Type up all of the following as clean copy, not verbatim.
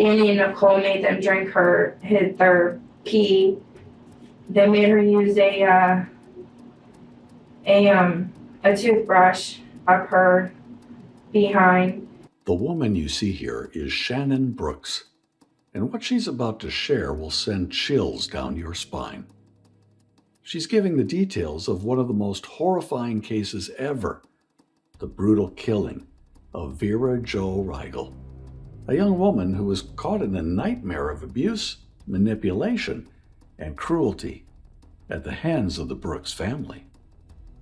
Danny and Nicole made them drink their pee. They made her use a toothbrush up her behind. The woman you see here is Shannon Brooks, and what she's about to share will send chills down your spine. She's giving the details of one of the most horrifying cases ever, the brutal killing of Vera Jo Rigel, a young woman who was caught in a nightmare of abuse, manipulation, and cruelty at the hands of the Brooks family.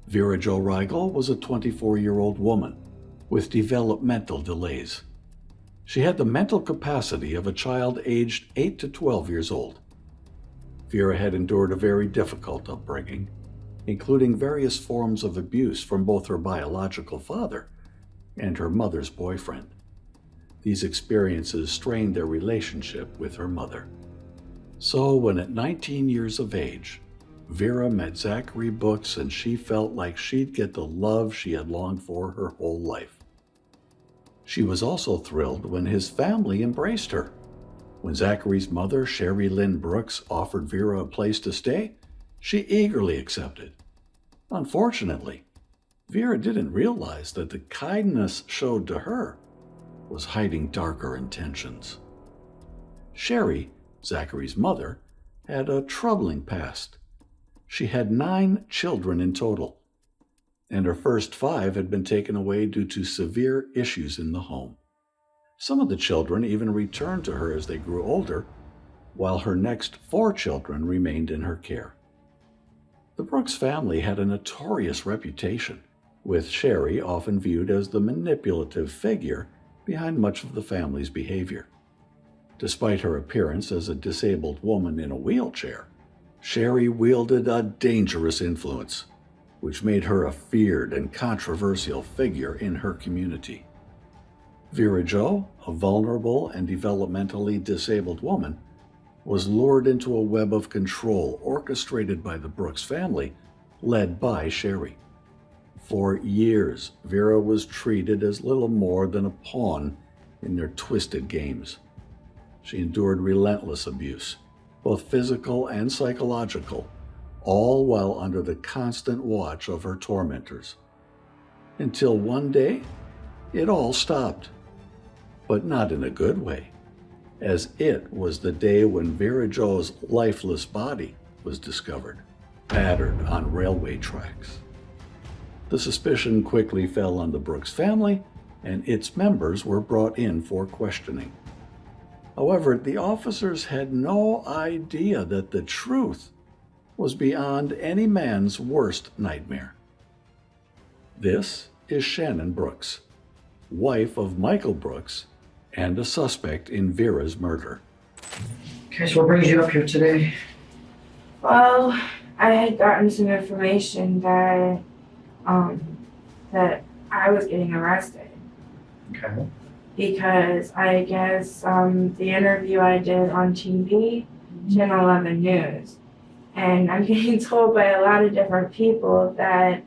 Vera Jo Rigel was a 24-year-old woman with developmental delays. She had the mental capacity of a child aged 8 to 12 years old. Vera had endured a very difficult upbringing, including various forms of abuse from both her biological father and her mother's boyfriend. These experiences strained their relationship with her mother. So when at 19 years of age, Vera met Zachary Brooks, and she felt like she'd get the love she had longed for her whole life. She was also thrilled when his family embraced her. When Zachary's mother, Sherry Lynn Brooks, offered Vera a place to stay, she eagerly accepted. Unfortunately, Vera didn't realize that the kindness showed to her was hiding darker intentions. Sherry, Zachary's mother, had a troubling past. She had 9 children in total, and her first 5 had been taken away due to severe issues in the home. Some of the children even returned to her as they grew older, while her next 4 children remained in her care. The Brooks family had a notorious reputation, with Sherry often viewed as the manipulative figure behind much of the family's behavior. Despite her appearance as a disabled woman in a wheelchair, Sherry wielded a dangerous influence, which made her a feared and controversial figure in her community. Vera Jo, a vulnerable and developmentally disabled woman, was lured into a web of control orchestrated by the Brooks family, led by Sherry. For years, Vera was treated as little more than a pawn in their twisted games. She endured relentless abuse, both physical and psychological, all while under the constant watch of her tormentors. Until one day, it all stopped. But not in a good way, as it was the day when Vera Jo's lifeless body was discovered, battered on railway tracks. The suspicion quickly fell on the Brooks family, and its members were brought in for questioning. However, the officers had no idea that the truth was beyond any man's worst nightmare. This is Shannon Brooks, wife of Michael Brooks, and a suspect in Vera's murder. Okay, so what brings you up here today? Well, I had gotten some information that I was getting arrested. Okay. Because I guess the interview I did on TV, Channel 11 News, and I'm getting told by a lot of different people that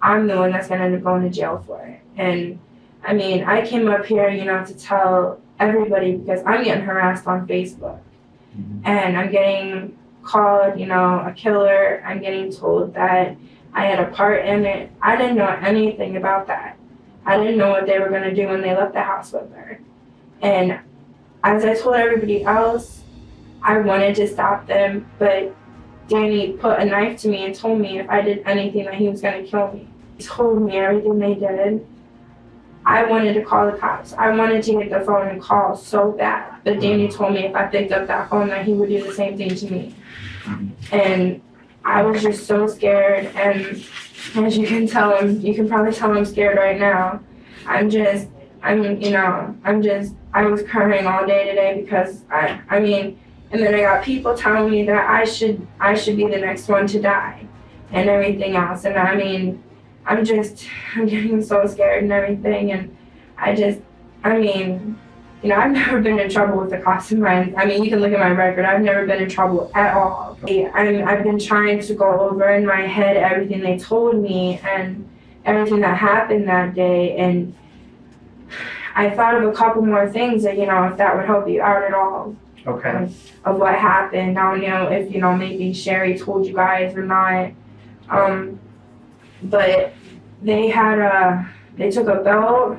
I'm the one that's going to end up going to jail for it. And I mean, I came up here, to tell everybody because I'm getting harassed on Facebook. And I'm getting called, a killer. I'm getting told that I had a part in it. I didn't know anything about that. I didn't know what they were going to do when they left the house with her. And as I told everybody else, I wanted to stop them, but Danny put a knife to me and told me if I did anything that he was going to kill me. He told me everything they did. I wanted to call the cops. I wanted to get the phone and call so bad. But Danny told me if I picked up that phone that he would do the same thing to me. And I was just so scared, and as you can probably tell I'm scared right now. I was crying all day today because and then I got people telling me that I should be the next one to die and everything else. And I'm getting so scared and everything. And I've never been in trouble with the cops in my, you can look at my record. I've never been in trouble at all. I've been trying to go over in my head everything they told me and everything that happened that day. And I thought of a couple more things that, if that would help you out at all. Okay. Of what happened. I don't know if, maybe Sherry told you guys or not. But they took a belt.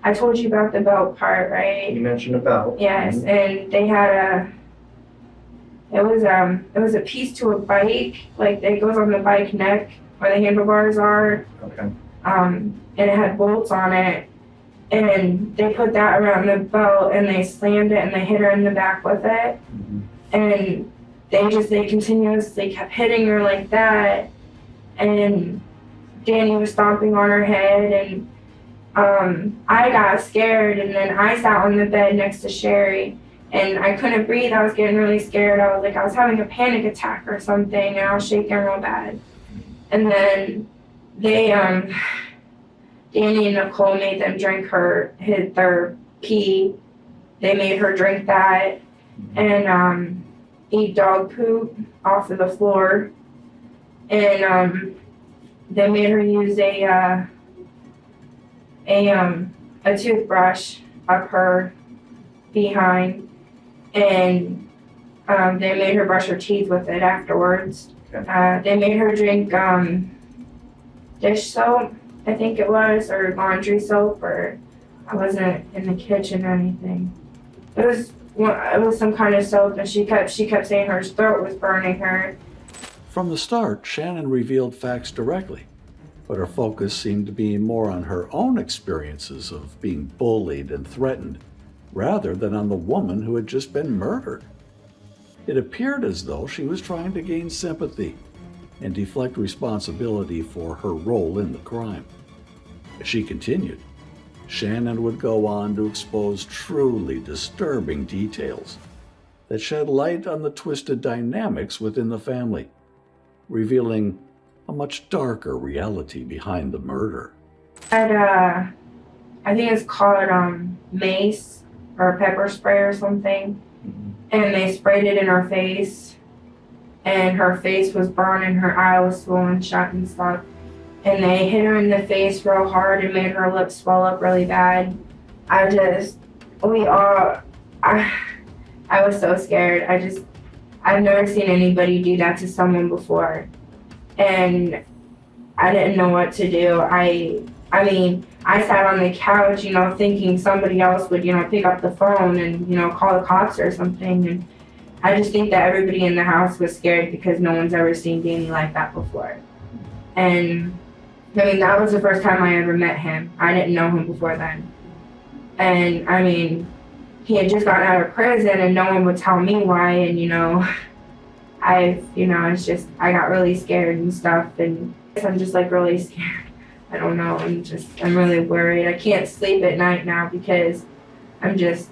I told you about the belt part, right? You mentioned a belt. Yes, and they had it was a piece to a bike, like it goes on the bike neck where the handlebars are. Okay. And it had bolts on it. And they put that around the belt and they slammed it and they hit her in the back with it. Mm-hmm. And they continuously kept hitting her like that. And Danny was stomping on her head, and I got scared, and then I sat on the bed next to Sherry, and I couldn't breathe. I was getting really scared. I was having a panic attack or something, and I was shaking real bad. And then Danny and Nicole made them drink their pee. They made her drink that and eat dog poop off of the floor. And they made her use a toothbrush up her behind, and they made her brush her teeth with it afterwards. Okay. They made her drink dish soap, I think it was, or laundry soap, or I wasn't in the kitchen or anything. It was some kind of soap, and she kept saying her throat was burning her. From the start, Shannon revealed facts directly, but her focus seemed to be more on her own experiences of being bullied and threatened, rather than on the woman who had just been murdered. It appeared as though she was trying to gain sympathy and deflect responsibility for her role in the crime. As she continued, Shannon would go on to expose truly disturbing details that shed light on the twisted dynamics within the family, revealing a much darker reality behind the murder. I think it's called mace or pepper spray or something, and they sprayed it in her face, and her face was burned and her eye was swollen shut and stuff. And they hit her in the face real hard and made her lips swell up really bad. I was so scared. I've never seen anybody do that to someone before. And I didn't know what to do. I sat on the couch, thinking somebody else would, pick up the phone and, call the cops or something. And I just think that everybody in the house was scared because no one's ever seen Danny like that before. And that was the first time I ever met him. I didn't know him before then. And he had just gotten out of prison and no one would tell me why. And, it's just, I got really scared and stuff. And I'm just really scared. I don't know. I'm really worried. I can't sleep at night now because I'm just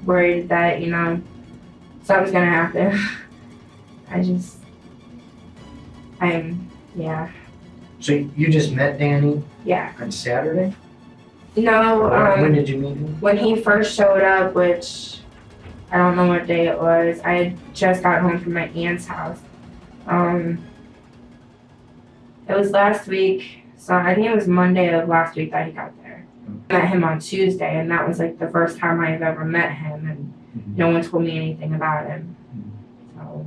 worried that, something's going to happen. Yeah. So you just met Danny Yeah. on Saturday? No, When did you meet him? when he first showed up, which I don't know what day it was, I had just got home from my aunt's house. It was last week, so I think it was Monday of last week that he got there. I met him on Tuesday, and that was the first time I've ever met him, and no one told me anything about him. So.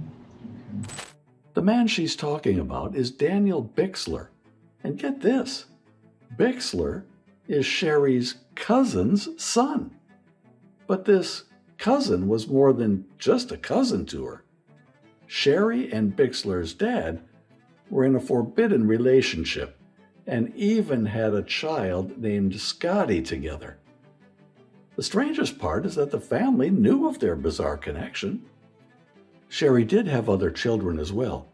The man she's talking about is Daniel Bixler. And get this, Bixler is Sherry's cousin's son. But this cousin was more than just a cousin to her. Sherry and Bixler's dad were in a forbidden relationship and even had a child named Scotty together. The strangest part is that the family knew of their bizarre connection. Sherry did have other children as well,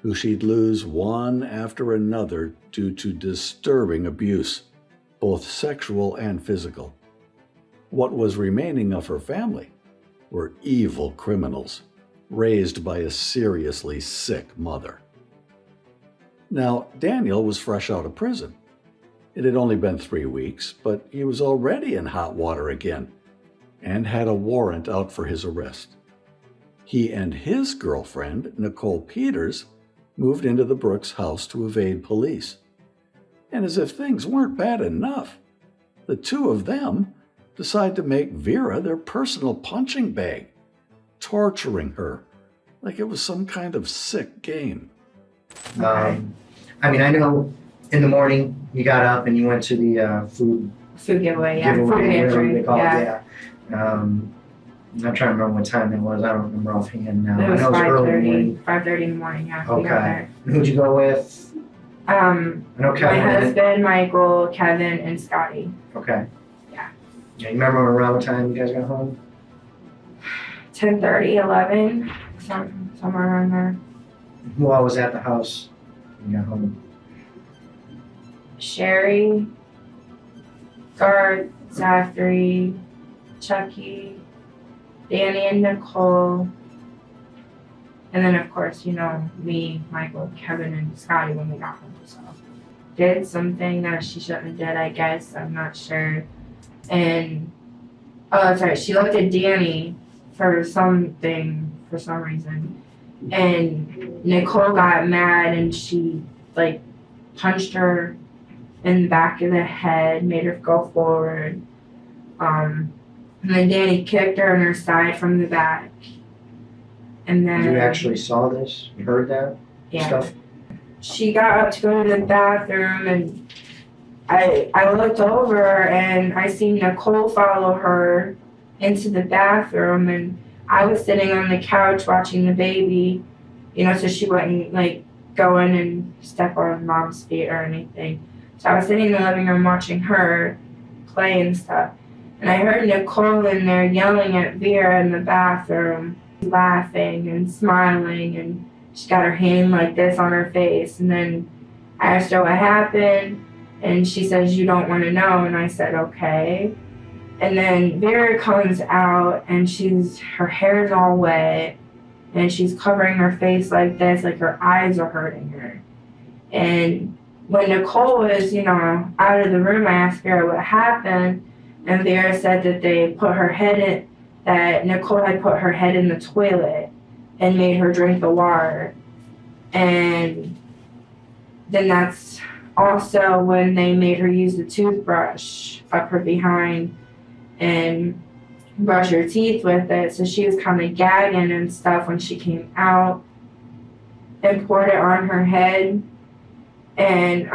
who she'd lose one after another due to disturbing abuse, both sexual and physical. What was remaining of her family were evil criminals, raised by a seriously sick mother. Now, Daniel was fresh out of prison. It had only been 3 weeks, but he was already in hot water again and had a warrant out for his arrest. He and his girlfriend, Nicole Peters, moved into the Brooks house to evade police. And as if things weren't bad enough, the two of them decide to make Vera their personal punching bag, torturing her like it was some kind of sick game. Okay. I mean, I know in the morning you got up and you went to the food giveaway, yeah. Food giveaway, whatever pantry, they call yeah. it, yeah. I'm not trying to remember what time it was. I don't remember offhand now. It was I know it was early in the 5:30, morning. 5:30 in the morning, yeah. We got Okay. there. And who'd you go with? I know My Kevin. husband, Michael, Kevin, and Scotty. Okay. Yeah. Yeah, you remember around what time you guys got home? 10:30, 11, somewhere around there. Who all was at the house when you got home? Sherry, Garth, Zachary, Chucky, Danny and Nicole, and then of course, me, Michael, Kevin, and Scotty when we got home. So did something that she shouldn't have did, I guess. I'm not sure. And she looked at Danny for some reason. And Nicole got mad and she punched her in the back of the head, made her go forward. And then Danny kicked her in her side from the back. And then You actually saw this? You heard that stuff? She got up to go to the bathroom and I looked over and I seen Nicole follow her into the bathroom, and I was sitting on the couch watching the baby, so she wouldn't go in and step on mom's feet or anything. So I was sitting in the living room watching her play and stuff. And I heard Nicole in there yelling at Vera in the bathroom, laughing and smiling, and she got her hand like this on her face. And then I asked her what happened, and she says, "You don't want to know." And I said, "Okay." And then Vera comes out, and her hair's all wet, and she's covering her face like this, like her eyes are hurting her. And when Nicole was, out of the room, I asked Vera what happened, and Vera said that that Nicole had put her head in the toilet and made her drink the water. And then that's also when they made her use the toothbrush up her behind and brush her teeth with it. So she was kind of gagging and stuff when she came out, and poured it on her head. And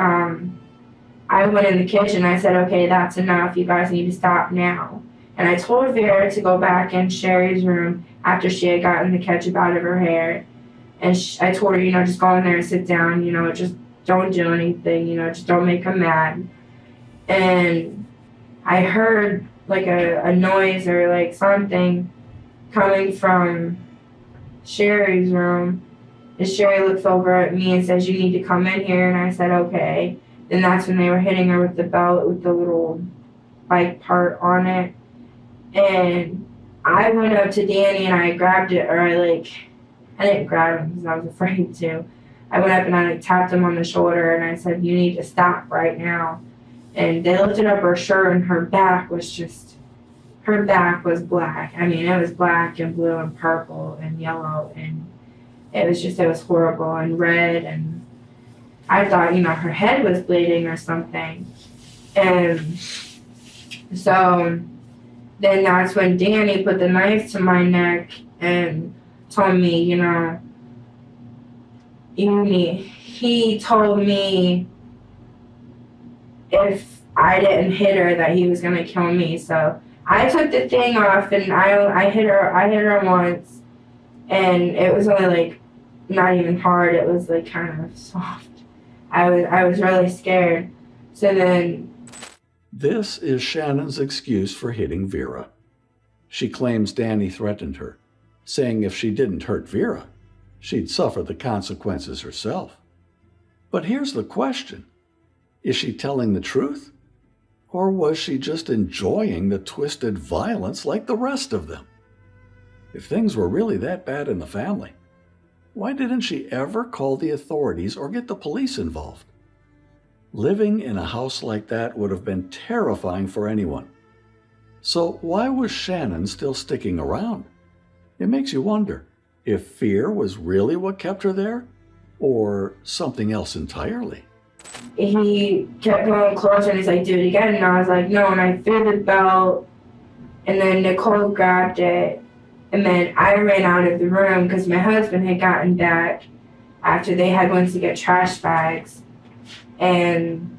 I went in the kitchen. I said, "Okay, that's enough. You guys need to stop now." And I told Vera to go back in Sherry's room after she had gotten the ketchup out of her hair. And I told her, just go in there and sit down, just don't do anything, just don't make them mad. And I heard a noise or something coming from Sherry's room. And Sherry looks over at me and says, "You need to come in here." And I said, "Okay." Then that's when they were hitting her with the belt with the little bike part on it. And I went up to Danny and I grabbed it, or I didn't grab him because I was afraid to. I went up and I tapped him on the shoulder and I said, "You need to stop right now." And they lifted up her shirt and her back was black. I mean, it was black and blue and purple and yellow, and it was horrible, and red, and I thought, her head was bleeding or something. And so then that's when Danny put the knife to my neck and told me, he told me if I didn't hit her that he was gonna kill me. So I took the thing off and I hit her once, and it was only not even hard, it was kind of soft. I was really scared. So then This is Shannon's excuse for hitting Vera. She claims Danny threatened her, saying if she didn't hurt Vera, she'd suffer the consequences herself. But here's the question. Is she telling the truth? Or was she just enjoying the twisted violence like the rest of them? If things were really that bad in the family, why didn't she ever call the authorities or get the police involved? Living in a house like that would have been terrifying for anyone. So why was Shannon still sticking around? It makes you wonder if fear was really what kept her there, or something else entirely. he kept going closer and he's like, "Do it again." And I was like, "No." And I threw the belt And then Nicole grabbed it, and then I ran out of the room because my husband had gotten back after they had went to get trash bags and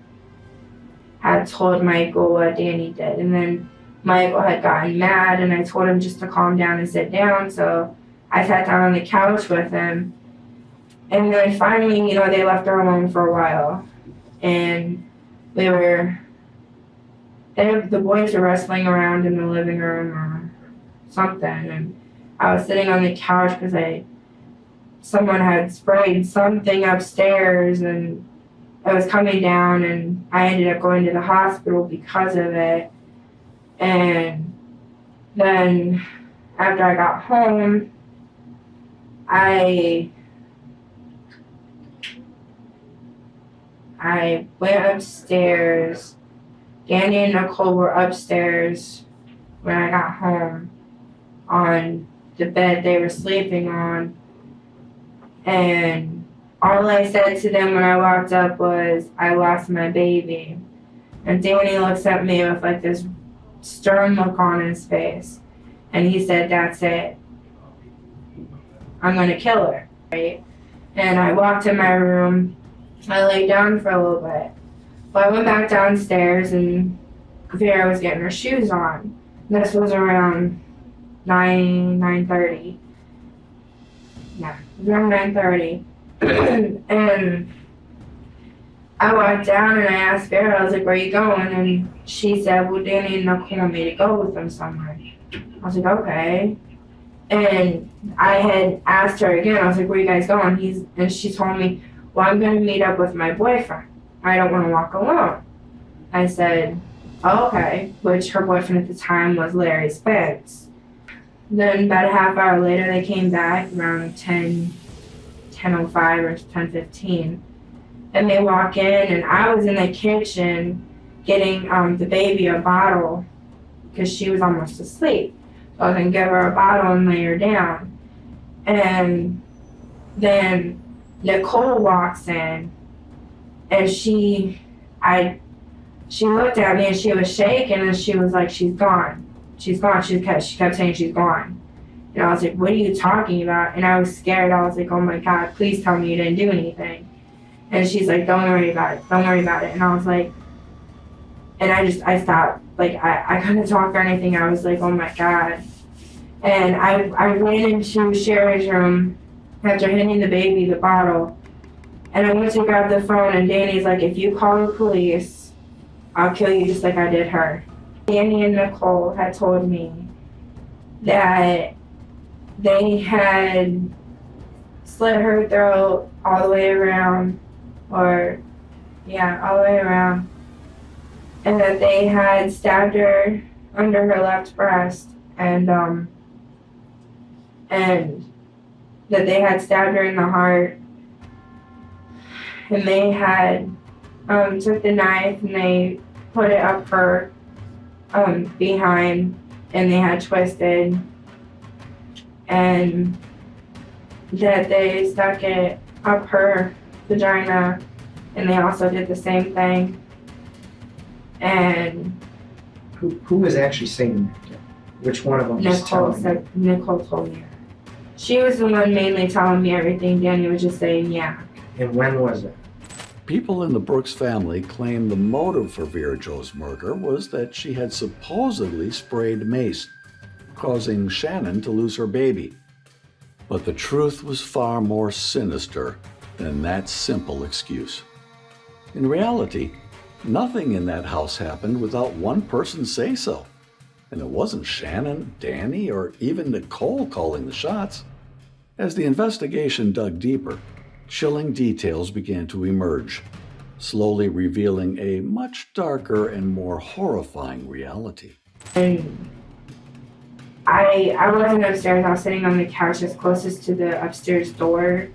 had told Michael what Danny did. And then Michael had gotten mad, and I told him just to calm down and sit down. So I sat down on the couch with him. And then finally, they left her alone for a while. And the boys were wrestling around in the living room or something. And I was sitting on the couch because someone had sprayed something upstairs, and it was coming down, and I ended up going to the hospital because of it. And then after I got home, I went upstairs. Danny and Nicole were upstairs when I got home on the bed they were sleeping on. And all I said to them when I walked up was, I lost my baby. And Danny looks at me with like this stern look on his face. And he said, that's it. I'm going to kill her, right? And I walked in my room. I laid down for a little bit. But I went back downstairs, and Vera was getting her shoes on. This was around 9:30. Yeah, it was around 9:30. And I walked down and I asked Vera, I was like, where are you going? And she said, well, Danny and Nicole want me to go with them somewhere. I was like, okay. And I had asked her again, I was like, where are you guys going? And she told me, well, I'm going to meet up with my boyfriend. I don't want to walk alone. I said, oh, okay, which her boyfriend at the time was Larry Spence. Then about a half hour later, they came back around 10:05 or 10:15. And they walk in, and I was in the kitchen getting the baby a bottle because she was almost asleep. So I was going to give her a bottle and lay her down. And then Nicole walks in, and she looked at me and she was shaking, and she was like, she's gone. She's gone. She kept saying she's gone. And I was like, what are you talking about? And I was scared. I was like, oh my God, please tell me you didn't do anything. And she's like, don't worry about it. Don't worry about it. And I was like, and I stopped. Like, I couldn't talk or anything. I was like, oh my God. And I ran into Sherry's room after handing the baby the bottle. And I went to grab the phone, and Danny's like, if you call the police, I'll kill you just like I did her. Danny and Nicole had told me that they had slit her throat all the way around, all the way around, and that they had stabbed her under her left breast, and that they had stabbed her in the heart, and they had took the knife and they put it up her behind, and they had twisted, and that they stuck it up her vagina, and they also did the same thing. And Who was actually saying that? Which one of them was telling you? Nicole told me. She was the one mainly telling me everything. Danny was just saying, yeah. And when was it? People in the Brooks family claim the motive for Vera Jo's murder was that she had supposedly sprayed mace, causing Shannon to lose her baby. But the truth was far more sinister than that simple excuse. In reality, nothing in that house happened without one person say so. And it wasn't Shannon, Danny, or even Nicole calling the shots. As the investigation dug deeper, chilling details began to emerge, slowly revealing a much darker and more horrifying reality. And I wasn't upstairs. I was sitting on the couch as closest to the upstairs door.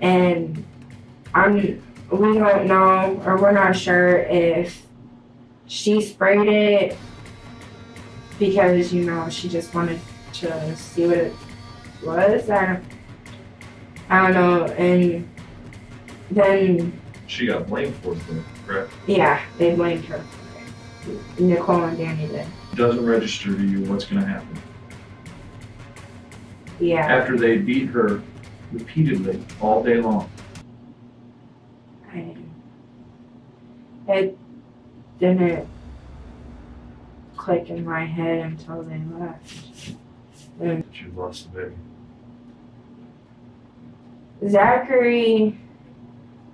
And we don't know, or we're not sure if she sprayed it because, she just wanted to see what it was. I don't know. And then She got blamed for it, correct? yeah, they blamed her. Nicole and Danny did. doesn't register to you what's gonna happen. Yeah. After they beat her repeatedly all day long. It didn't click in my head until they left. And She lost the baby. Zachary,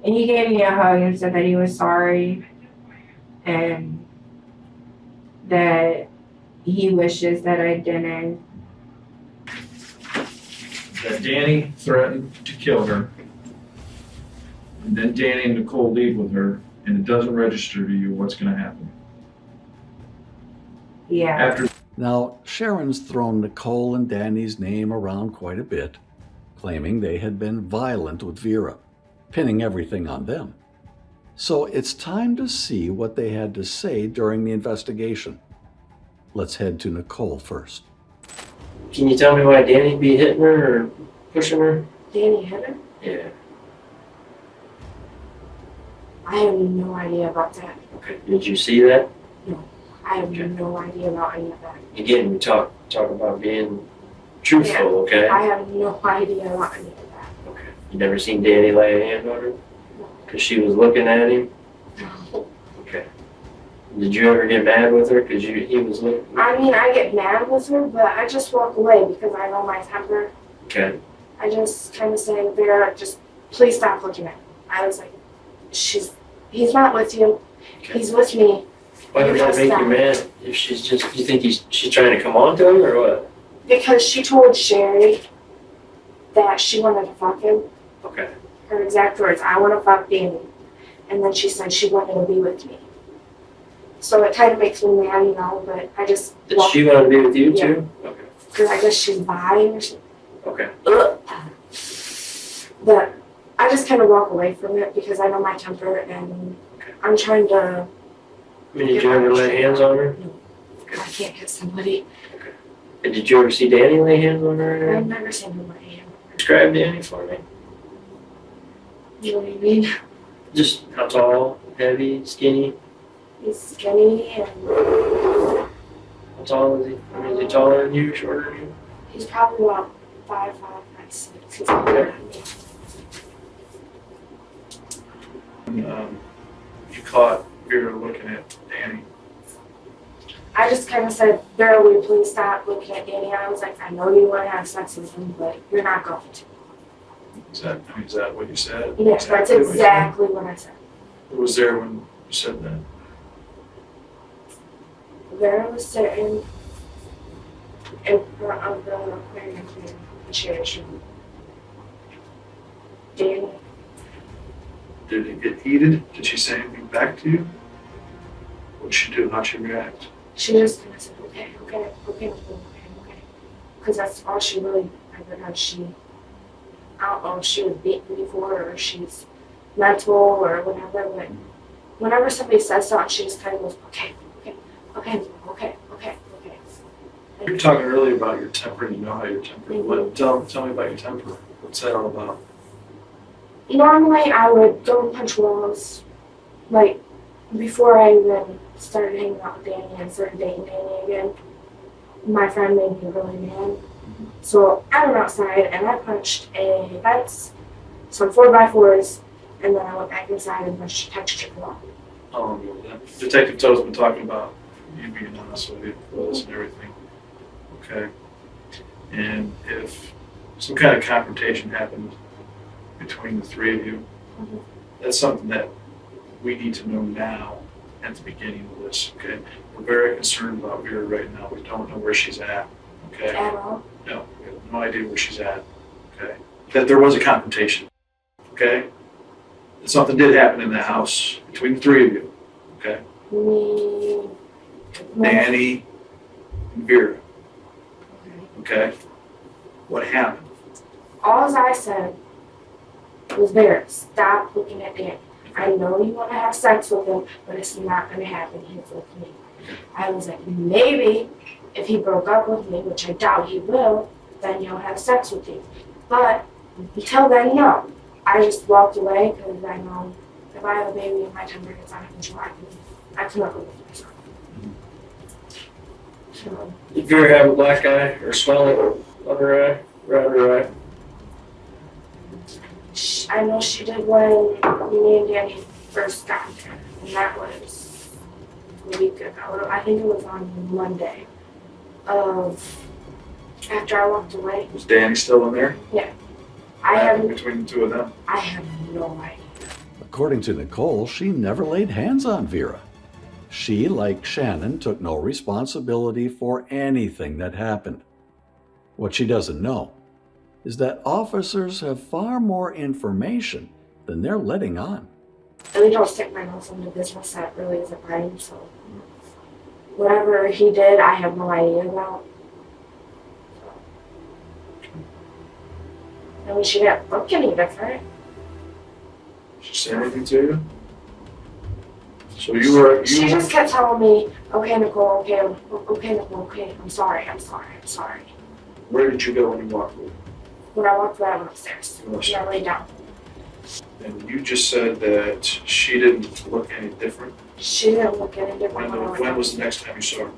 he gave me a hug and said that he was sorry and that he wishes that I didn't. That Danny threatened to kill her. And then Danny and Nicole leave with her, and it doesn't register to you what's gonna happen. Yeah. After Now, Sharon's thrown Nicole and Danny's name around quite a bit, claiming they had been violent with Vera, pinning everything on them. So it's time to see what they had to say during the investigation. Let's head to Nicole first. Can you tell me why Danny be hitting her or pushing her? Danny hit her? Yeah. I have no idea about that. Okay. Did you see that? I have Okay. no idea about any of that. Again, we talk about being truthful, okay? I have no idea about any of that. Okay. You never seen Danny lay a hand on her? Because she was looking at him? Okay. Did you ever get mad with her because he was looking? I mean, I get mad with her, but I just walk away because I know my temper. Okay. I just kind of say, Vera, just please stop looking at me. I was like, he's not with you. Okay. He's with me. Why would that make you mad? If she's just, you think she's trying to come on to him or what? Because she told Sherry that she wanted to fuck him. Okay. Her exact words, I want to fuck Danny. And then she said she wanted to be with me. So it kind of makes me mad, you know, but I just Did she want to be with you Yeah. too? Okay. because I guess she's bi or something. Okay. But I just kind of walk away from it because I know my temper and I'm trying to. I mean, did you ever lay hands on her? I can't hit somebody. And did you ever see Danny lay hands on her? I've never seen him lay hands. Describe Danny for me. You know what I mean? Just how tall, heavy, skinny? He's skinny and How tall is he? I mean, is he taller than you, shorter than you? he's probably about 5'5", 5'6". He's older than me. you caught Vera looking at Danny. I just kind of said, Vera, will you please stop looking at Danny? I was like, I know you want to have sex with him, but you're not going to. Is that what you said? Yes, that's what you said? exactly what I said. Who was there when you said that? Vera was sitting in front of the aquarium chair. Danny, Did it get heated? Did she say anything back to you? What'd she do? How'd she react? she just kind of said, okay. Because that's all she really ever does. I don't know if she was beaten before or she's mental or whatever, but whenever somebody says something, she just kind of goes, okay. You were talking earlier about your temper, and you know how your temper. Tell me about your temper. What's that all about? Normally, I would go and punch walls, like, before I even started hanging out with Danny and started dating Danny again. My friend made me really mad. So I went outside and I punched a fence, some 4x4s, and then I went back inside and punched a texture wall. Detective Toe's been talking about you being honest with us and everything. Okay. And if some kind of confrontation happened between the three of you, that's something that we need to know now at the beginning of this, okay? We're very concerned about Vera right now. We don't know where she's at, okay? At all. No, we have no idea where she's at, okay? That there was a confrontation, okay? That something did happen in the house between the three of you, okay? Me. Danny and Vera, okay? What happened? All I said was, Vera, stop looking at Danny. I know you want to have sex with him, but it's not going to happen. He's with me. I was like, maybe if he broke up with me, which I doubt he will, then you'll have sex with me. But until then, no. I just walked away because I know if I have a baby and my temper gets out of control, I can never live with myself. Did Vera have a black eye or swelling on her eye, around her eye? I know she did when me and Danny first got there, and that was a week ago. I think it was on Monday of after I walked away. Was Danny still in there? I have Between the two of them? I have no idea. According to Nicole, she never laid hands on Vera. She, like Shannon, took no responsibility for anything that happened. What she doesn't know is that officers have far more information than they're letting on. I really don't stick my nose into business that really isn't mine, so whatever he did, I have no idea about. I mean, she didn't look any different. Did she say anything to you? So you were, She you, just kept telling me, okay, Nicole, okay, Nicole, okay, I'm sorry. where did you go when you walked away? When I walked away, I went upstairs. You went And I laid down. And you just said that she didn't look any different. She didn't look any different when I went When was the downstairs. next time you saw her?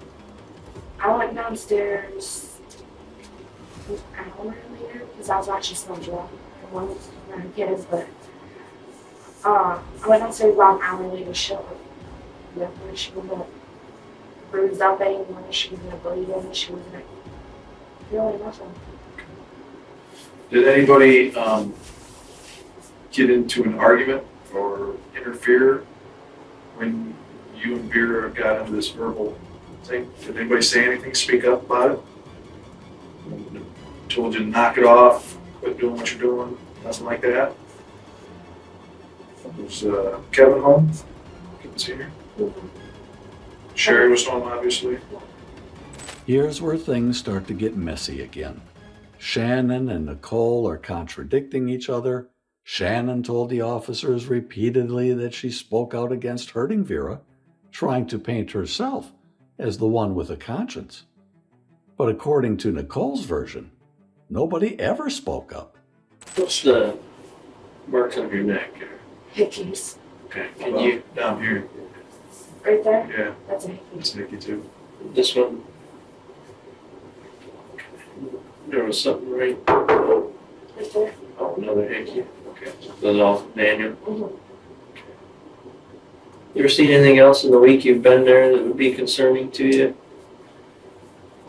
I went downstairs an hour later because I was watching SpongeBob. I wanted to her kids, but I went downstairs about an hour later. She wasn't bruised up anymore. She wasn't bleeding. She wasn't really nothing. Did anybody get into an argument or interfere when you and Vera got into this verbal thing? Did anybody say anything, speak up about it? Told you to knock it off, quit doing what you're doing, nothing like that? Was Kevin home? Kevin Sr.? Sherry was home, obviously. Here's where things start to get messy again. Shannon and Nicole are contradicting each other. Shannon told the officers repeatedly that she spoke out against hurting Vera, trying to paint herself as the one with a conscience. But according to Nicole's version, nobody ever spoke up. What's the marks on your neck? Hickeys. Okay, Well, can you, down here, Right there? yeah, That's a hickey. it's Nicky too. this one? There was something right, Right there. oh, another hickey, okay. Those all manual. Mhm. You ever seen anything else in the week you've been there that would be concerning to you?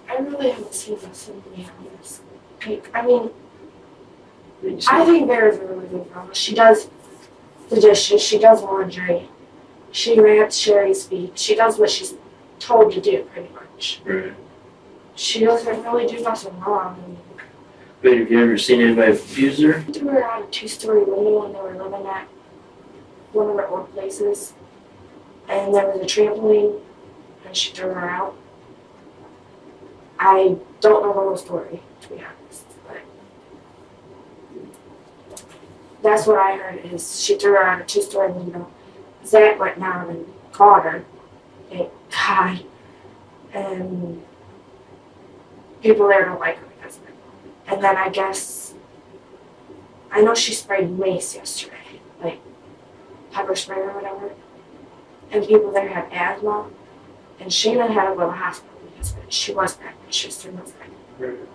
I really haven't seen this, to be honest. Like, I mean, That you I see? think Vera's a really good girl. She does the dishes, she does laundry, she wraps Sherry's feet, she does what she's told to do, pretty much. Right. She doesn't really do nothing wrong. But have you ever seen anybody abuse her? I threw her out a 2-story window when they were living at one of her old places. And there was a trampoline, and she threw her out. I don't know the whole story, to be honest, but that's what I heard is she threw her out a 2-story window. Zach went down and caught her. Thank God. And people there don't like her because of it. And then I guess, I know she sprayed mace yesterday, like pepper spray or whatever. And people there had asthma. And Shannon had to go to the hospital because of it. She was pregnant. She was 3 months pregnant. Right.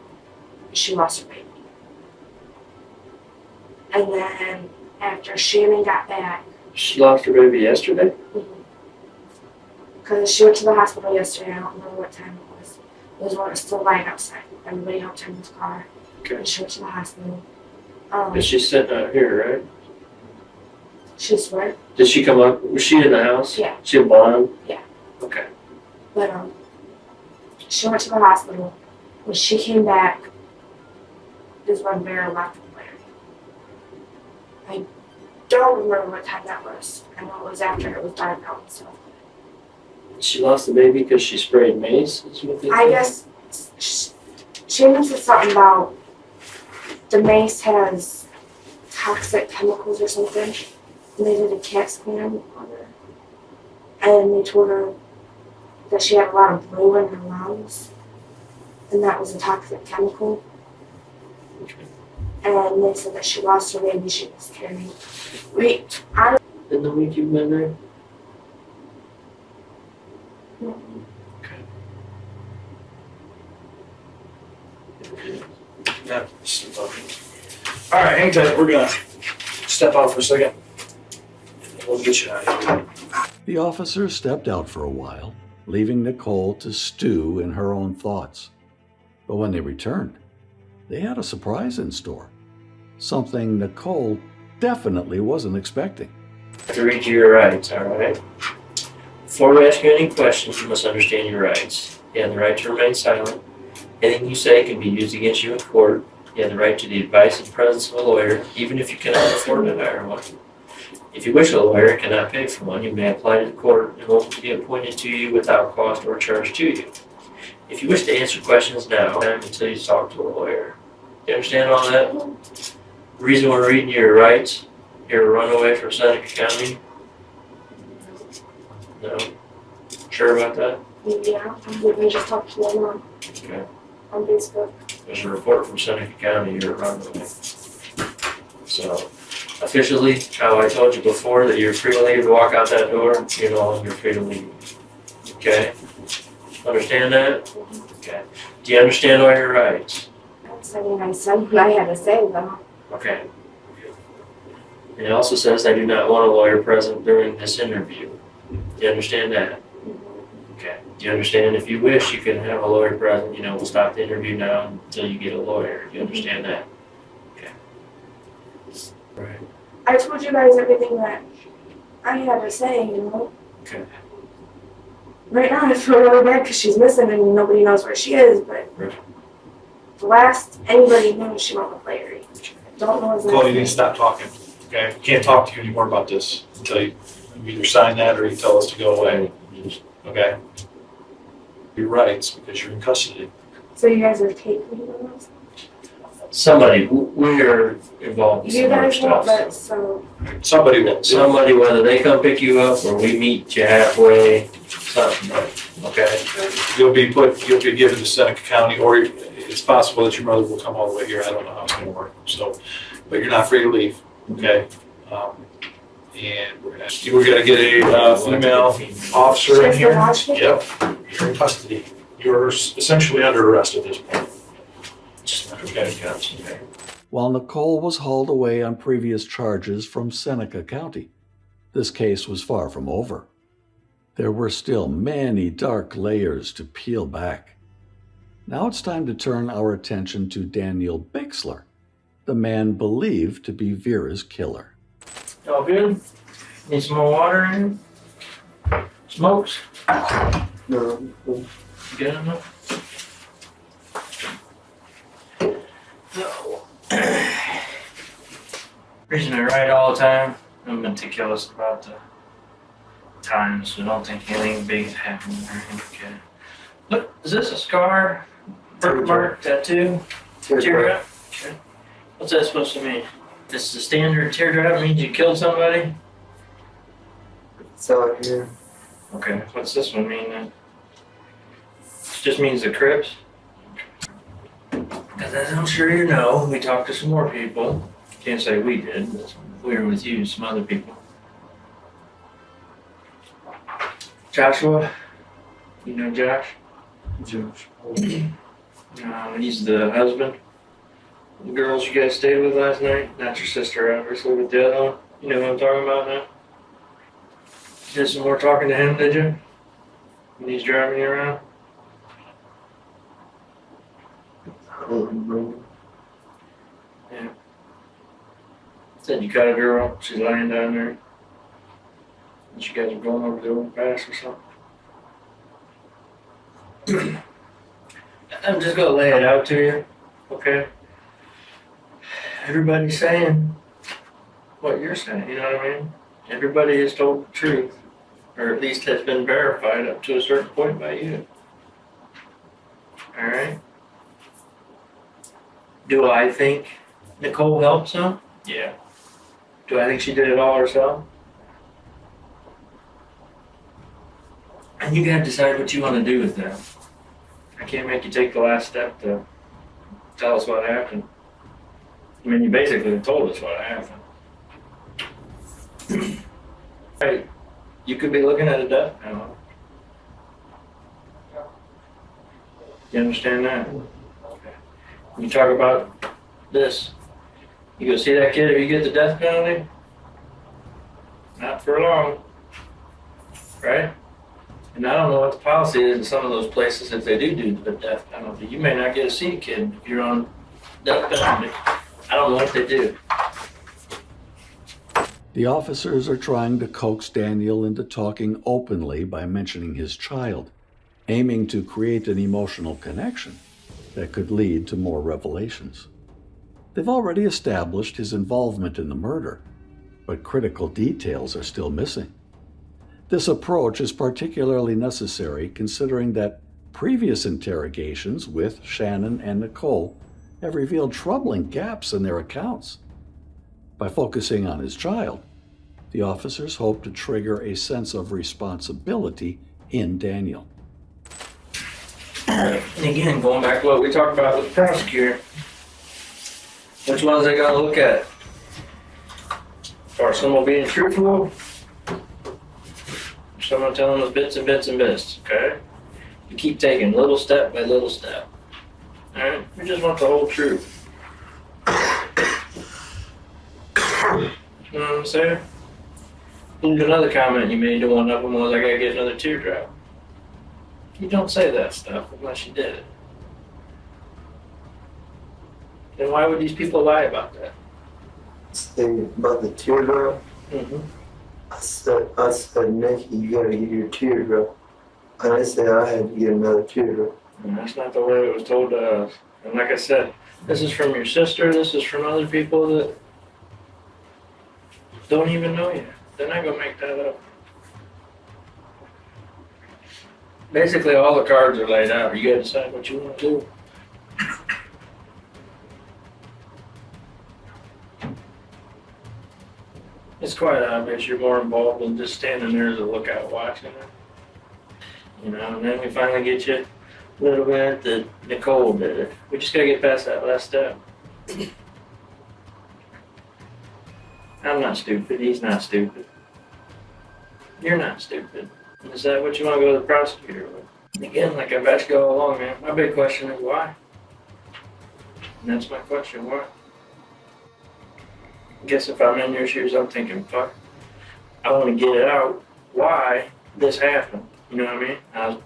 She lost her baby. And then after Shannon got back, She lost her baby yesterday? because she went to the hospital yesterday, I don't remember what time it was. It was when it was still light outside. Everybody helped her in his car. Okay. And she went to the hospital. Is she sitting out here, right? She's where? Did she come up, was she in the house? Yeah. She a blonde? Yeah. Okay. But she went to the hospital. When she came back, is when Vera left with Larry. I don't remember what time that was. I know it was after it was dark out and stuff. She lost the baby because she sprayed mace? Is what they I said? guess Shannon said something about the mace has toxic chemicals or something. And they did a CAT scan on her. And they told her that she had a lot of blue in her lungs. And that was a toxic chemical. Okay. And they said that she lost her baby she was carrying. In the week you've been there? Okay. Yeah. All right, hang tight. We're gonna step out for a second. We'll get you out of here. The officers stepped out for a while, leaving Nicole to stew in her own thoughts. But when they returned, they had a surprise in store. Something Nicole definitely wasn't expecting. To read you your rights, all right? Before we ask you any questions, you must understand your rights. You have the right to remain silent. Anything you say can be used against you in court. You have the right to the advice and presence of a lawyer, even if you cannot afford to hire one. If you wish a lawyer and cannot pay for one, you may apply to the court and hope to be appointed to you without cost or charge to you. If you wish to answer questions now, until you talk to a lawyer. You understand all that? The reason we're reading your rights, you're a runaway from Seneca County? No? Sure about that? Yeah, we just talked to my mom Okay. on Facebook. There's a report from Seneca County, you're a runaway. So, officially, how I told you before, that you're free to leave to walk out that door, you're no longer free to leave. Okay? Understand that? Okay. Do you understand all your rights? I mean, I said what I had to say, though. Okay. And it also says I do not want a lawyer present during this interview. Do you understand that? Okay. Do you understand if you wish you can have a lawyer present, we'll stop the interview now until you get a lawyer. Do you understand that? Okay. Right. I told you guys everything that I had to say, Okay. Right now I feel really bad because she's missing and nobody knows where she is, but Right. the last anybody knew she went with Larry. I don't know Nicole, you need to exactly. stop talking. Okay? We can't talk to you anymore about this until you either sign that or you tell us to go away. Okay? Your rights because you're in custody. So you guys are taking those? Somebody, we're involved in You some other guys won't, stuff. but so, Somebody will. Somebody, whether they come pick you up or we meet you halfway, something, okay? You'll be given to Seneca County, or it's possible that your mother will come all the way here. I don't know how it's gonna work. So, but you're not free to leave, okay? And we're gonna get a female officer in Just here. the watch me? Yep, you're in custody. You're essentially under arrest at this point. Okay. While Nicole was hauled away on previous charges from Seneca County, this case was far from over. There were still many dark layers to peel back. Now it's time to turn our attention to Daniel Bixler, the man believed to be Vera's killer. All good? Need some more water in? Smokes? No. Good enough? So, reason I write all the time, I'm meticulous about the time, so don't think anything big has happened or anything. Okay. Look, is this a scar? Birthmark, tattoo? Teardrop? Okay. What's that supposed to mean? This is a standard teardrop, means you killed somebody? So here, Okay, what's this one mean then? It just means the crypts? Because as I'm sure you know, we talked to some more people. Can't say we did, but we were with you, some other people. Joshua? You know Josh? He's the husband. The girls you guys stayed with last night? Not your sister, obviously, but the other one. You know what I'm talking about now? Did some more talking to him, did you? When he's driving you around? Yeah. Said you cut a girl, she's laying down there. And you guys are going over the overpass or something. I'm just gonna lay it out to you, okay? Everybody's saying what you're saying, you know what I mean? Everybody has told the truth, or at least has been verified up to a certain point by you. Alright? Do I think Nicole helped some? Yeah. Do I think she did it all herself? And you gotta decide what you wanna do with that. I can't make you take the last step to tell us what happened. I mean, you basically told us what happened. Hey, you could be looking at a death penalty. You understand that? Okay. You talk about this. You go see that kid or you get the death penalty? Not for long. Right? And I don't know what the policy is in some of those places if they do the death penalty. You may not get to see a kid if you're on death penalty. I don't know what they do. The officers are trying to coax Daniel into talking openly by mentioning his child, aiming to create an emotional connection that could lead to more revelations. They've already established his involvement in the murder, but critical details are still missing. This approach is particularly necessary considering that previous interrogations with Shannon and Nicole have revealed troubling gaps in their accounts. By focusing on his child, the officers hope to trigger a sense of responsibility in Daniel. And again, going back to what we talked about with the prosecutor, which ones they gotta look at? Are someone being truthful? Or someone telling us bits and bits and bits, okay? You keep taking little step by little step. Alright? We just want the whole truth. You know what I'm saying? Another comment you made to one of them was, I gotta get another teardrop. You don't say that stuff unless you did it. Then why would these people lie about that? Thing about the teardrop. Mm-hmm. I said, Nick, you gotta get your teardrop. And I said I had to get another teardrop. And that's not the way it was told to us. And like I said, this is from your sister, this is from other people that don't even know you. They're not gonna make that up. Basically, all the cards are laid out. You gotta decide what you wanna do. It's quite obvious you're more involved than just standing there as a lookout watching it. You know, and then we finally get you a little bit that Nicole did it. We just gotta get past that last step. I'm not stupid, he's not stupid. You're not stupid. Is that what you want to go to the prosecutor with? Again, like I've asked you all along, man, my big question is why? And that's my question, why? I guess if I'm in your shoes, I'm thinking, fuck, I want to get it out why this happened. You know what I mean? I was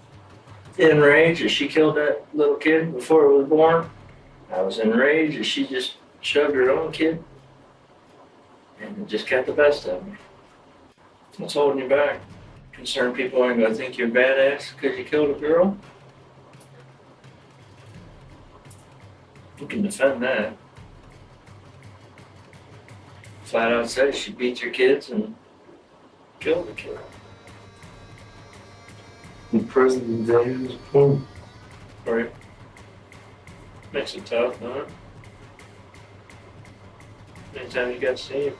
enraged that she killed that little kid before it was born. I was enraged that she just shoved her own kid. And it just got the best of me. What's holding you back? Concerned people aren't going to think you're badass because you killed a girl? You can defend that. Flat out says she beat your kids and killed the kid. In prison, Daniel's point. Right. Makes it tough, huh? How many times you got to see him?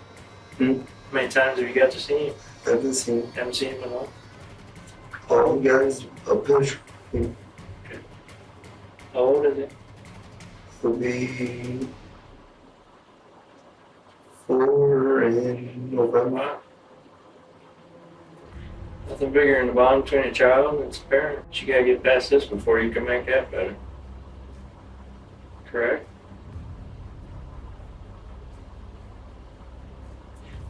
How many times have you got to see him? Haven't seen Haven't seen him at all? all guys a picture. How old is he? He'll be 4 in November. Wow. Nothing bigger than the bond between a child and its parent. You gotta get past this before you can make that better. Correct?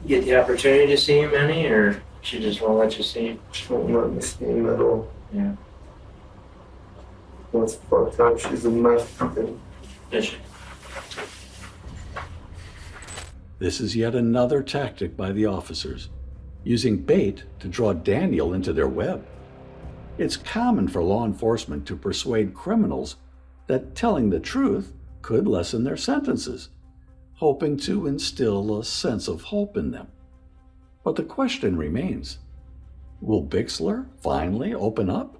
You get the opportunity to see him any, or she just won't let you see him? She won't let me see him at all. Yeah. Once fucked up, she's a mess. Does she? This is yet another tactic by the officers, using bait to draw Daniel into their web. It's common for law enforcement to persuade criminals that telling the truth could lessen their sentences, hoping to instill a sense of hope in them. But the question remains, will Bixler finally open up?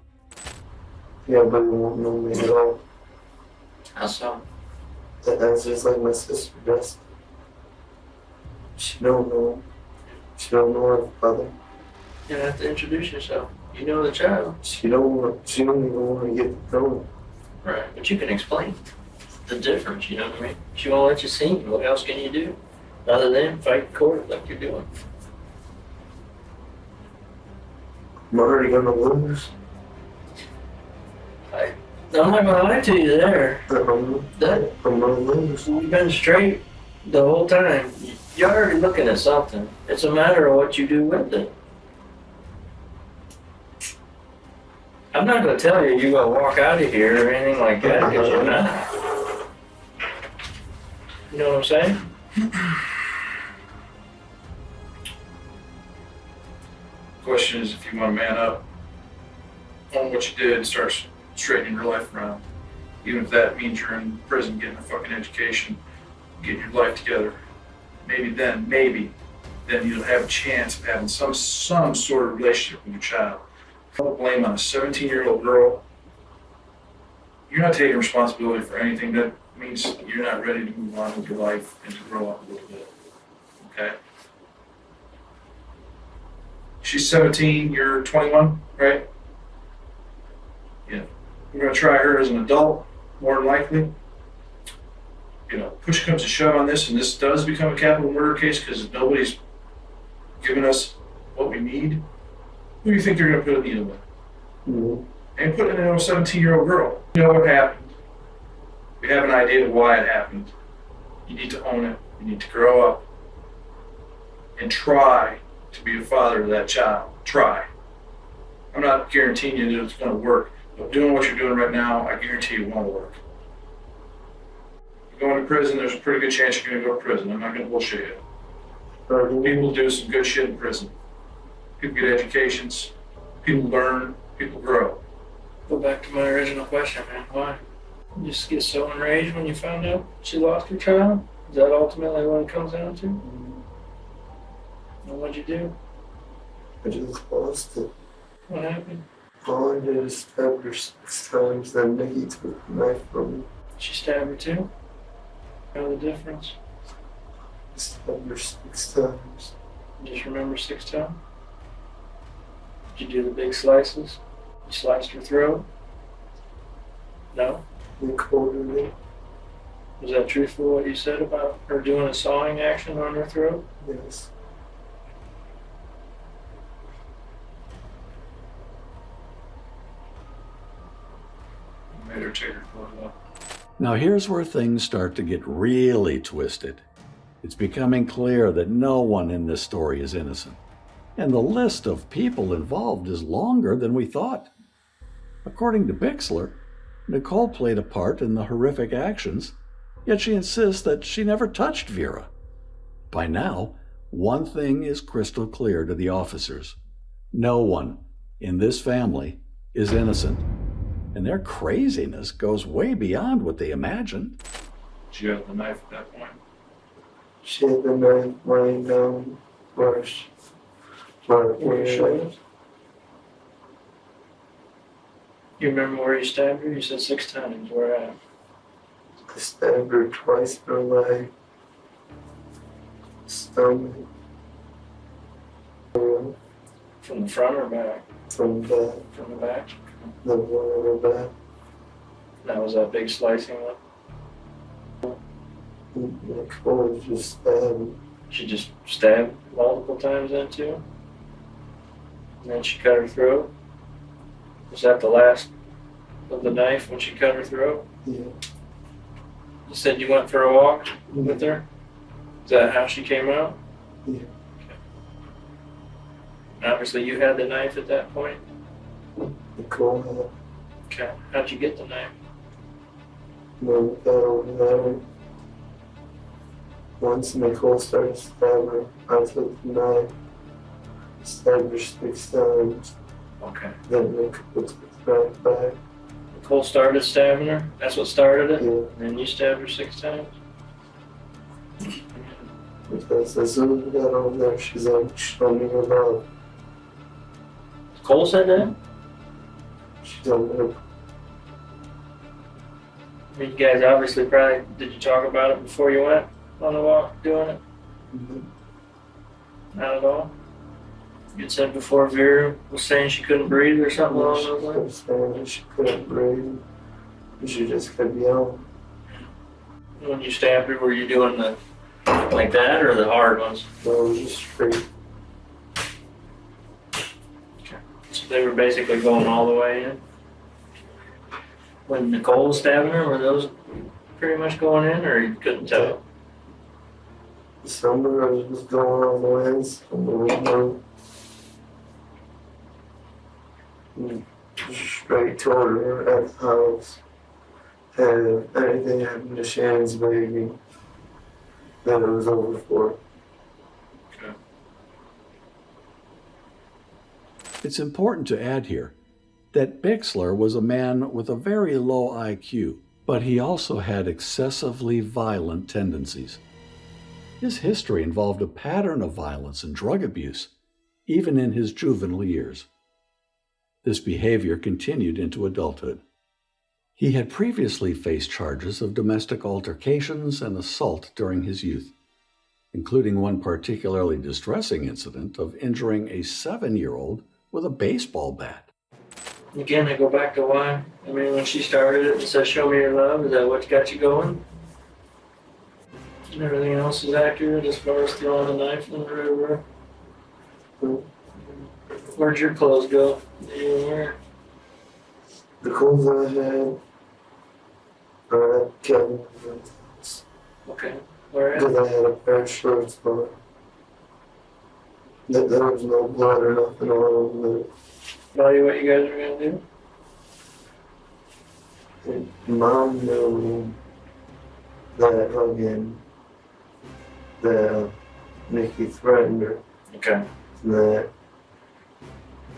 Yeah, but he won't know me at all. How so? That's just like my sister does. She don't know. She don't know her father. You have to introduce yourself. You know the child. She don't even want to get to know him. Right. But you can explain the difference, you know what I mean? She won't let you see him. What else can you do? Other than fight court like you're doing. I'm already gonna lose. I'm not gonna lie to you there. That I'm gonna lose. you've been straight the whole time. You're already looking at something. It's a matter of what you do with it. I'm not gonna tell you you're gonna walk out of here or anything like that because you're not. You know what I'm saying? Question is, if you want to man up, own what you did, start straightening your life around. Even if that means you're in prison getting a fucking education, getting your life together. Maybe then you'll have a chance of having some sort of relationship with your child. Don't blame on a 17-year-old girl. You're not taking responsibility for anything. That means you're not ready to move on with your life and to grow up a little bit. Okay? She's 17, you're 21, right? Yeah. We're gonna try her as an adult, more than likely. You know, push comes to shove on this, and this does become a capital murder case because nobody's giving us what we need. Who do you think they're gonna put a needle in? Mm-hmm. And put it in a 17-year-old girl. You know what happened. We have an idea of why it happened. You need to own it. You need to grow up and try to be a father to that child. Try. I'm not guaranteeing you that it's going to work, but doing what you're doing right now, I guarantee you it won't work. You're going to prison, there's a pretty good chance you're going to go to prison. I'm not going to bullshit you. People do some good shit in prison. People get educations, people learn, people grow. Go back to my original question, man. Why? You just get so enraged when you found out she lost her child? Is that ultimately what it comes down to? And what'd you do? I just lost it. What happened? All I did is stab her 6 times, then Nikki took the knife from me. She stabbed her too? Know the difference? I stabbed her 6 times. Just remember 6 times? Did you do the big slices? You sliced her throat? No? Nicole did it. Was that truthful what you said about her doing a sawing action on her throat? Yes. Made her take her clothes off. Now, here's where things start to get really twisted. It's becoming clear that no one in this story is innocent, and the list of people involved is longer than we thought. According to Bixler, Nicole played a part in the horrific actions, yet she insists that she never touched Vera. By now, one thing is crystal clear to the officers. No one in this family is innocent, and their craziness goes way beyond what they imagined. Did you have the knife at that point? She had the knife lying down where she shot. You remember where you stabbed her? You said 6 times. Where at? I stabbed her twice in her leg, stomach, From the front or back? from the From the back? one in her back. That was that big slicing one? Nicole was just stabbed. She just stabbed multiple times then too? And then she cut her throat? Was that the last of the knife when she cut her throat? Yeah. You said you went for a walk with her? Is that how she came out? Yeah. Okay. Obviously you had the knife at that point? Nicole had Okay. How'd you get the knife? one got over there. Once Nicole started stabbing her, I took the knife, stabbed her 6 times, Okay. then Nicole took the knife back. Nicole started stabbing her? That's what started it? Yeah, And then you stabbed her 6 times? because as soon as we got over there, she's like, show me your love. Nicole said that? She told me, I mean, you guys obviously probably, did you talk about it before you went on the walk doing it? Not at all? You said before Vera was saying she couldn't breathe or something along she those lines? kept saying that she couldn't breathe. She just kept yelling. When you stabbed her, were you doing the, like that or the hard ones? No, it was just straight. So they were basically going all the way in? When Nicole was stabbing her, were those pretty much going in, or you couldn't tell? Some of it was going on the lens from the window. And straight toward her at the house. And if anything happened to Shannon's baby, then it was over for. Okay. It's important to add here that Bixler was a man with a very low IQ, but he also had excessively violent tendencies. His history involved a pattern of violence and drug abuse, even in his juvenile years. This behavior continued into adulthood. He had previously faced charges of domestic altercations and assault during his youth, including one particularly distressing incident of injuring a 7-year-old with a baseball bat. Again, I go back to why. I mean, when she started it and said, "Show me your love," is that what got you going? And everything else is accurate as far as throwing a knife in the river. Where'd your clothes go that you were wearing? The clothes I had, I kept them Okay. Where at? because I had a pair of shorts on. There was no blood or nothing on them. Tell you what you guys are gonna do? Mom knew that again, that Nikki threatened her, Okay. that,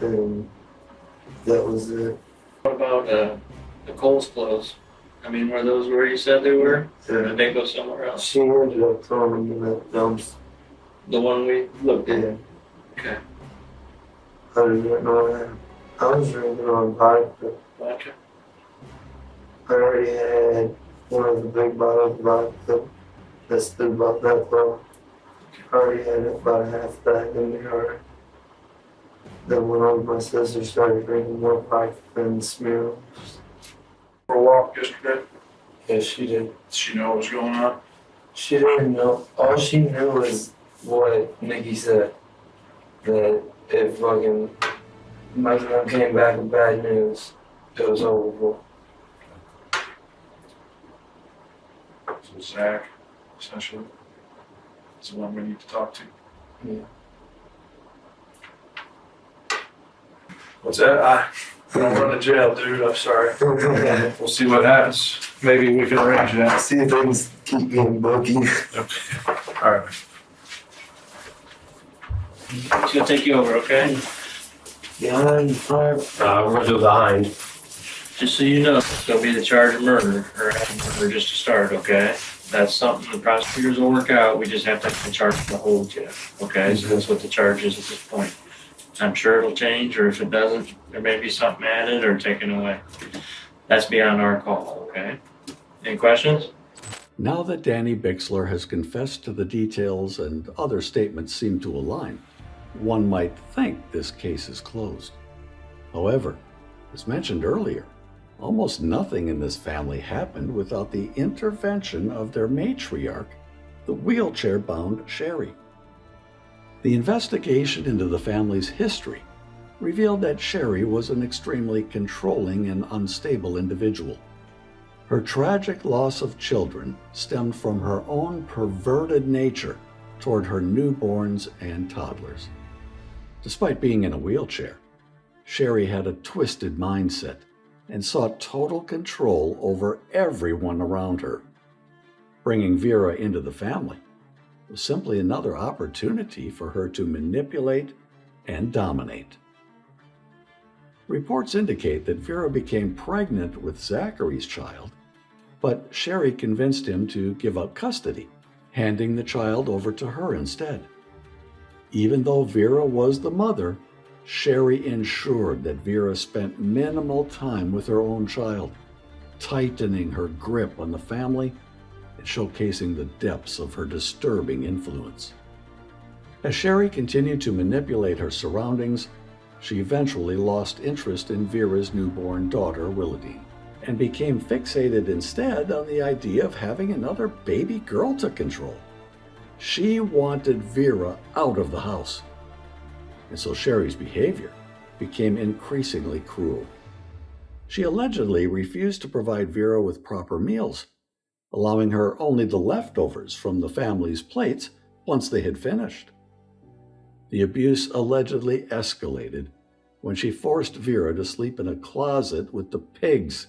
and that was it. What about Nicole's clothes? I mean, were those where you said they were? Or did Yeah. they go somewhere else? She ended up throwing them in that dumpster. The one we looked at? Yeah, Okay. I didn't know that. I was drinking on vodka. Gotcha. I already had one of the big bottles of vodka that stood about that long. I already had about half that in the yard. Then one of my sisters started drinking more vodka than smear. For a walk yesterday, Yeah, she did. did she know what was going on? She didn't know. All she knew was what Nikki said. That if fucking my mom came back with bad news, it was over. So Zach, essentially, is the one we need to talk to. Yeah. What's that? I don't run to jail, dude. I'm sorry. We'll see what happens. Maybe we can arrange that. See if things keep getting booky. All right. She's gonna take you over, okay? Behind fire. We're gonna do behind. Just so you know, it's gonna be the charge of murder, or murder just to start, okay? That's something the prosecutors will work out, we just have to have the charge to hold you, okay? So that's what the charge is at this point. I'm sure it'll change, or if it doesn't, there may be something added or taken away. That's beyond our call, okay? Any questions? Now that Danny Bixler has confessed to the details and other statements seem to align, one might think this case is closed. However, as mentioned earlier, almost nothing in this family happened without the intervention of their matriarch, the wheelchair-bound Sherry. The investigation into the family's history revealed that Sherry was an extremely controlling and unstable individual. Her tragic loss of children stemmed from her own perverted nature toward her newborns and toddlers. Despite being in a wheelchair, Sherry had a twisted mindset and sought total control over everyone around her. Bringing Vera into the family was simply another opportunity for her to manipulate and dominate. Reports indicate that Vera became pregnant with Zachary's child, but Sherry convinced him to give up custody, handing the child over to her instead. Even though Vera was the mother, Sherry ensured that Vera spent minimal time with her own child, tightening her grip on the family and showcasing the depths of her disturbing influence. As Sherry continued to manipulate her surroundings, she eventually lost interest in Vera's newborn daughter, Willadine, and became fixated instead on the idea of having another baby girl to control. She wanted Vera out of the house, and so Sherry's behavior became increasingly cruel. She allegedly refused to provide Vera with proper meals, allowing her only the leftovers from the family's plates once they had finished. The abuse allegedly escalated when she forced Vera to sleep in a closet with the pigs,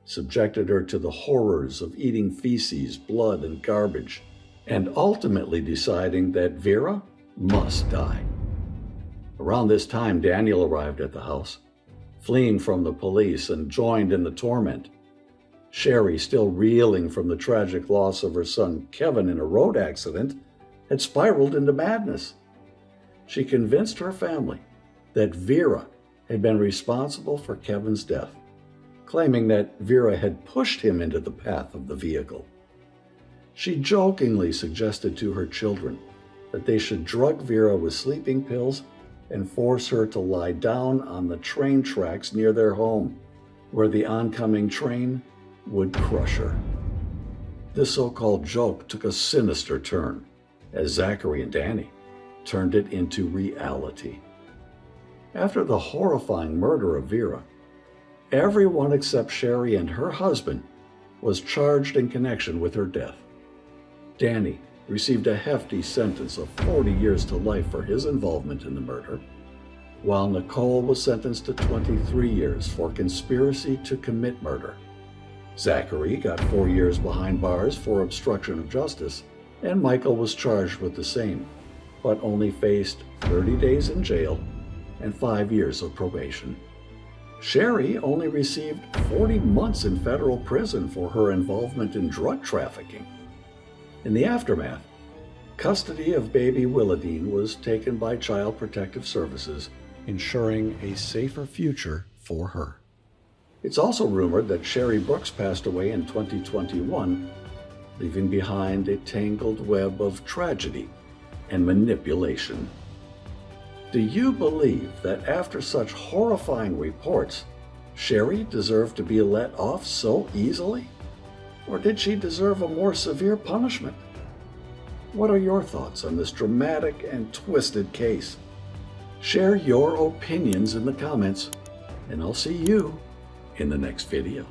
subjected her to the horrors of eating feces, blood, and garbage, and ultimately deciding that Vera must die. Around this time, Daniel arrived at the house, fleeing from the police, and joined in the torment. Sherry, still reeling from the tragic loss of her son Kevin in a road accident, had spiraled into madness. She convinced her family that Vera had been responsible for Kevin's death, claiming that Vera had pushed him into the path of the vehicle. She jokingly suggested to her children that they should drug Vera with sleeping pills and force her to lie down on the train tracks near their home, where the oncoming train would crush her. This so-called joke took a sinister turn as Zachary and Danny turned it into reality. After the horrifying murder of Vera, everyone except Sherry and her husband was charged in connection with her death. Danny received a hefty sentence of 40 years to life for his involvement in the murder, while Nicole was sentenced to 23 years for conspiracy to commit murder. Zachary got 4 years behind bars for obstruction of justice, and Michael was charged with the same, but only faced 30 days in jail and 5 years of probation. Sherry only received 40 months in federal prison for her involvement in drug trafficking. In the aftermath, custody of baby Willadine was taken by Child Protective Services, ensuring a safer future for her. It's also rumored that Sherry Brooks passed away in 2021, leaving behind a tangled web of tragedy and manipulation. Do you believe that after such horrifying reports, Sherry deserved to be let off so easily? Or did she deserve a more severe punishment? What are your thoughts on this dramatic and twisted case? Share your opinions in the comments, and I'll see you in the next video.